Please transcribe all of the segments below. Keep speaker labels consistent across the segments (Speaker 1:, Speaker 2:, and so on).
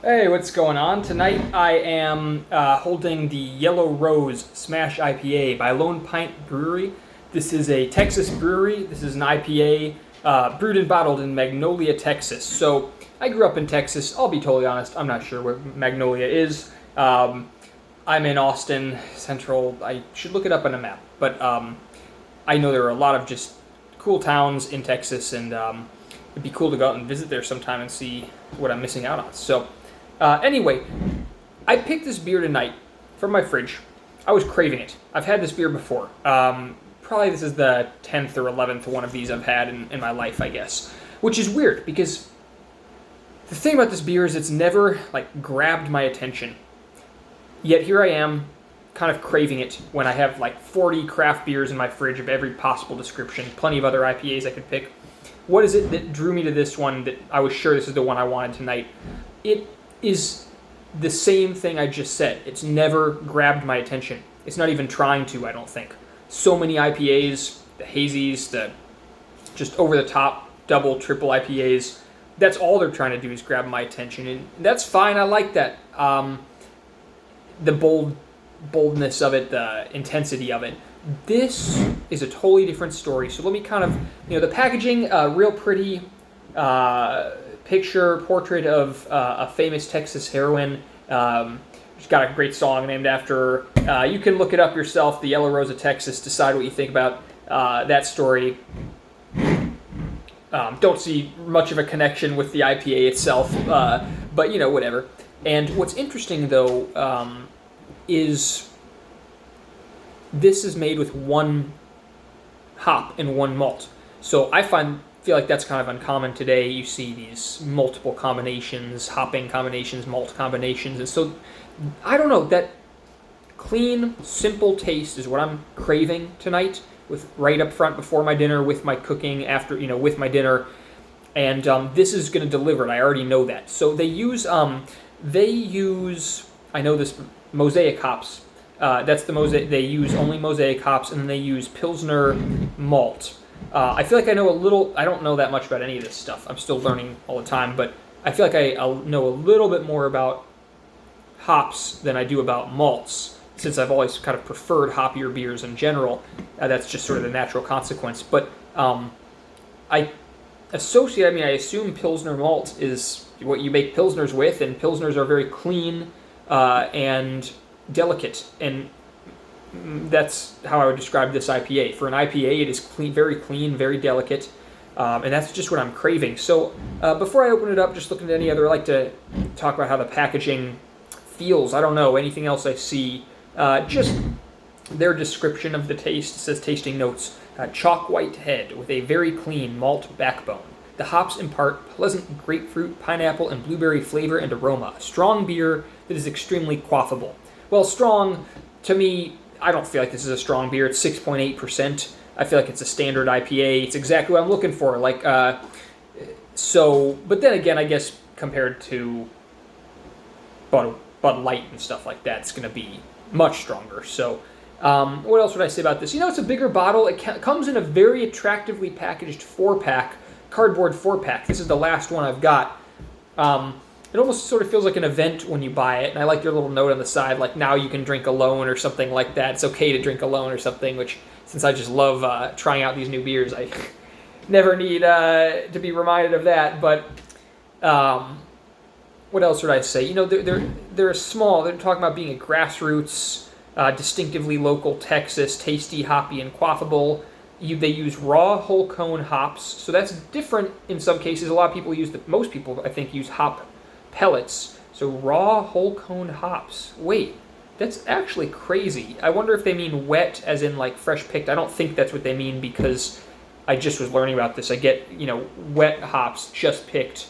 Speaker 1: Hey, what's going on? Tonight I am holding the Yellow Rose Smash IPA by Lone Pint Brewery. This is a Texas brewery. This is an IPA brewed and bottled in Magnolia, Texas. So I grew up in Texas. I'll be totally honest, I'm not sure where Magnolia is. I'm in Austin Central. I should look it up on a map, but I know there are a lot of just cool towns in Texas, and it'd be cool to go out and visit there sometime and see what I'm missing out on. So, anyway, I picked this beer tonight from my fridge. I was craving it. I've had this beer before. Probably this is the 10th or 11th one of these I've had in my life, I guess. Which is weird, because the thing about this beer is it's never, grabbed my attention. Yet here I am, kind of craving it when I have, 40 craft beers in my fridge of every possible description. Plenty of other IPAs I could pick. What is it that drew me to this one that I was sure this is the one I wanted tonight? It is the same thing I just said. It's never grabbed my attention. It's not even trying to, I don't think. So many IPAs, the hazies, the just over-the-top double, triple IPAs, that's all they're trying to do is grab my attention, and that's fine. I like that. The boldness of it, the intensity of it. This is a totally different story. So let me kind of, the packaging, real pretty picture, portrait of a famous Texas heroine. She's got a great song named after her. You can look it up yourself, The Yellow Rose of Texas, decide what you think about that story. Don't see much of a connection with the IPA itself, but, whatever. And what's interesting, though, is this is made with one hop and one malt. So I feel like that's kind of uncommon today. You see these multiple combinations, hopping combinations, malt combinations. And so, I don't know, that clean, simple taste is what I'm craving tonight, with right up front before my dinner, with my cooking, after, with my dinner. And this is going to deliver it. I already know that. So they use, I know this, Mosaic hops. That's the Mosaic. They use only Mosaic hops, and then they use Pilsner malt. I feel like I know a little. I don't know that much about any of this stuff. I'm still learning all the time, but I feel like I know a little bit more about hops than I do about malts, since I've always kind of preferred hoppier beers in general. That's just sort of the natural consequence. But I assume Pilsner malt is what you make Pilsners with, and Pilsners are very clean and delicate, and that's how I would describe this IPA. For an IPA, it is clean, very delicate, and that's just what I'm craving. So before I open it up, just looking at any other, I like to talk about how the packaging feels. I don't know, anything else I see, just their description of the taste. It says tasting notes, chalk white head with a very clean malt backbone. The hops impart pleasant grapefruit, pineapple, and blueberry flavor and aroma. A strong beer that is extremely quaffable. Well, strong, to me, I don't feel like this is a strong beer. It's 6.8%. I feel like it's a standard IPA. It's exactly what I'm looking for. But then again, I guess compared to Bud Light and stuff like that, it's going to be much stronger. So, what else would I say about this? It's a bigger bottle. It comes in a very attractively packaged 4-pack, cardboard 4-pack. This is the last one I've got. It almost sort of feels like an event when you buy it, and I like your little note on the side, like now you can drink alone or something like that. It's okay to drink alone or something, which, since I just love trying out these new beers, I never need to be reminded of that. But what else would I say? They're small. They're talking about being a grassroots, distinctively local Texas, tasty, hoppy, and quaffable. They use raw whole cone hops, so that's different in some cases. A lot of people most people, I think, use hop pellets. So raw whole cone hops. Wait, that's actually crazy. I wonder if they mean wet as in fresh picked. I don't think that's what they mean, because I just was learning about this. I get, wet hops just picked.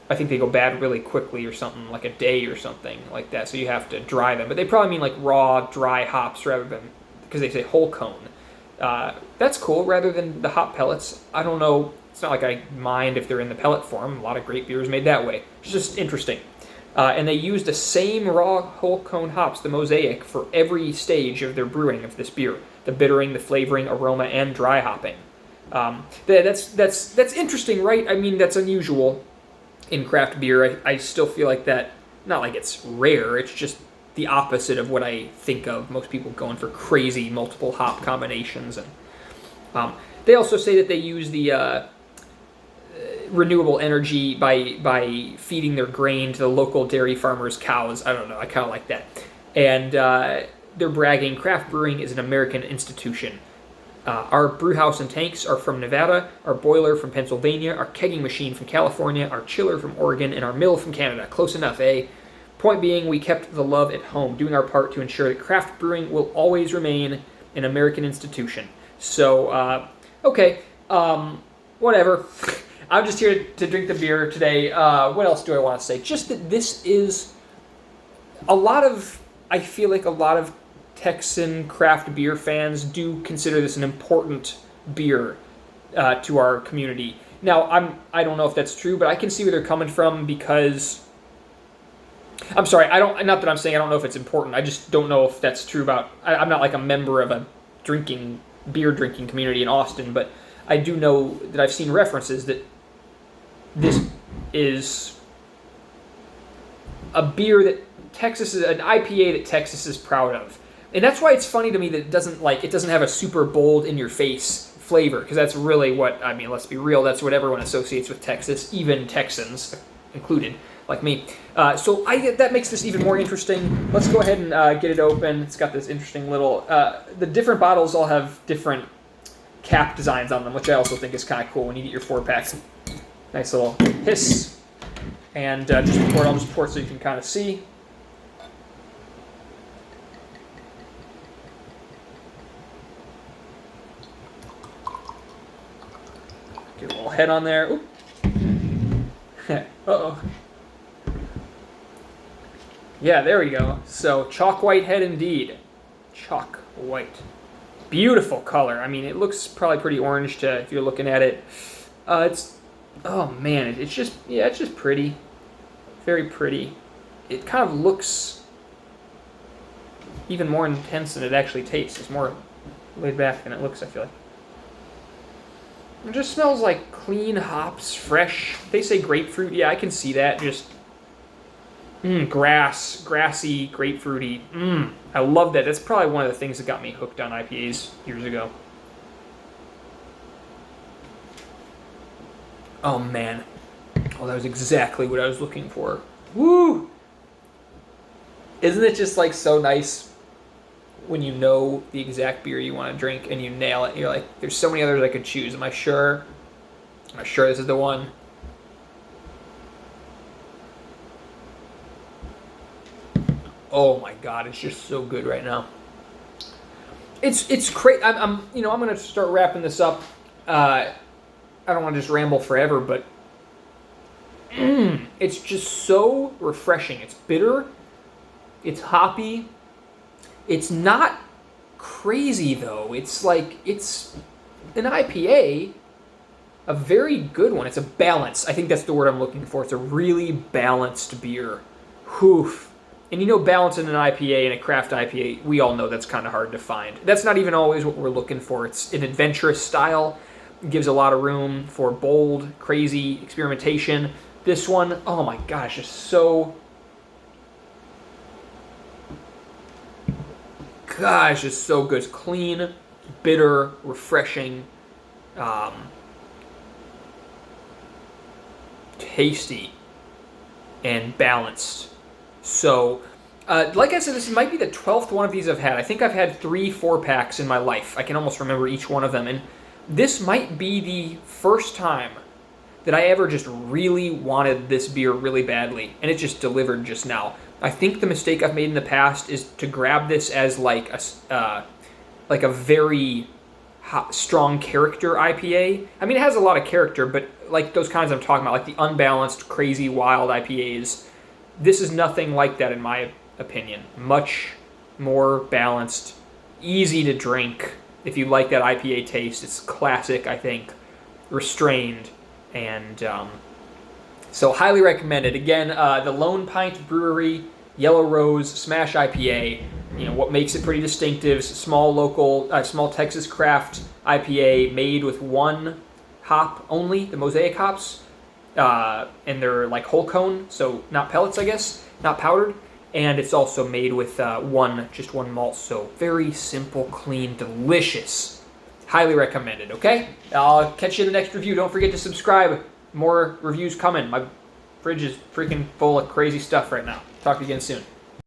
Speaker 1: I think they go bad really quickly or something, like a day or something like that. So you have to dry them. But they probably mean raw, dry hops rather than, because they say whole cone. That's cool, rather than the hop pellets. I don't know. It's not like I mind if they're in the pellet form. A lot of great beers made that way. It's just interesting. And they use the same raw whole cone hops, the Mosaic, for every stage of their brewing of this beer. The bittering, the flavoring, aroma, and dry hopping. That's interesting, right? I mean, that's unusual. in craft beer. I still feel like that, not like it's rare, it's just the opposite of what I think of. Most people going for crazy multiple hop combinations. And they also say that they use the renewable energy by feeding their grain to the local dairy farmers' cows. I don't know, I kind of like that. And they're bragging, craft brewing is an American institution. Our brew house and tanks are from Nevada, our boiler from Pennsylvania, our kegging machine from California, our chiller from Oregon, and our mill from Canada. Close enough, eh? Point being, we kept the love at home, doing our part to ensure that craft brewing will always remain an American institution. So, okay, whatever. I'm just here to drink the beer today. What else do I want to say? Just that this is I feel like a lot of Texan craft beer fans do consider this an important beer to our community. Now, I don't know if that's true, but I can see where they're coming from because I'm sorry, not that I'm saying I don't know if it's important. I just don't know if that's true about I'm not like a member of a beer drinking community in Austin, but I do know that I've seen references that this is a beer that Texas is an IPA that Texas is proud of. And that's why it's funny to me that it doesn't have a super bold in your face flavor, because that's really what, I mean, let's be real, that's what everyone associates with Texas, even Texans included, like me. So that makes this even more interesting. Let's go ahead and get it open. It's got this interesting little, the different bottles all have different cap designs on them, which I also think is kind of cool when you get your 4-pack. Nice little hiss. And I'll just pour it so you can kind of see. Get a little head on there. Oop. Uh-oh. Yeah, there we go. So, chalk white head indeed. Chalk white. Beautiful color. I mean, it looks probably pretty orange if you're looking at it. Oh man, it's just pretty. Very pretty. It kind of looks even more intense than it actually tastes. It's more laid back than it looks, I feel like. It just smells like clean hops, fresh. They say grapefruit. Yeah, I can see that. Just grassy, grapefruity. I love that. That's probably one of the things that got me hooked on IPAs years ago. Oh man. Oh, that was exactly what I was looking for. Woo! Isn't it just like so nice when you know the exact beer you want to drink and you nail it? You're like, there's so many others I could choose. Am I sure? Am I sure this is the one? Oh my god, it's just so good right now. It's great. I'm gonna start wrapping this up. I don't want to just ramble forever, but it's just so refreshing. It's bitter. It's hoppy. It's not crazy though. It's an IPA, a very good one. It's a balance. I think that's the word I'm looking for. It's a really balanced beer. Whew. And balance in an IPA and a craft IPA, we all know that's kind of hard to find. That's not even always what we're looking for. It's an adventurous style. It gives a lot of room for bold, crazy experimentation. This one, oh my gosh, is so... Gosh, it's so good. It's clean, bitter, refreshing, tasty, and balanced. So, like I said, this might be the 12th one of these I've had. I think I've had 3 4-packs in my life. I can almost remember each one of them. And this might be the first time that I ever just really wanted this beer really badly. And it just delivered just now. I think the mistake I've made in the past is to grab this as like a very strong character IPA. I mean, it has a lot of character, but like those kinds I'm talking about, like the unbalanced, crazy, wild IPAs, this is nothing like that in my opinion. Much more balanced, easy to drink. If you like that IPA taste, it's classic, I think, restrained, and so highly recommended. Again, the Lone Pint Brewery Yellow Rose Smash IPA. What makes it pretty distinctive: small Texas craft IPA made with one hop only, the Mosaic hops. and they're like whole cone, so not pellets, I guess, not powdered. And it's also made with just one malt, so very simple, clean, delicious. Highly recommended, okay? I'll catch you in the next review. Don't forget to subscribe. More reviews coming. My fridge is freaking full of crazy stuff right now. Talk to you again soon.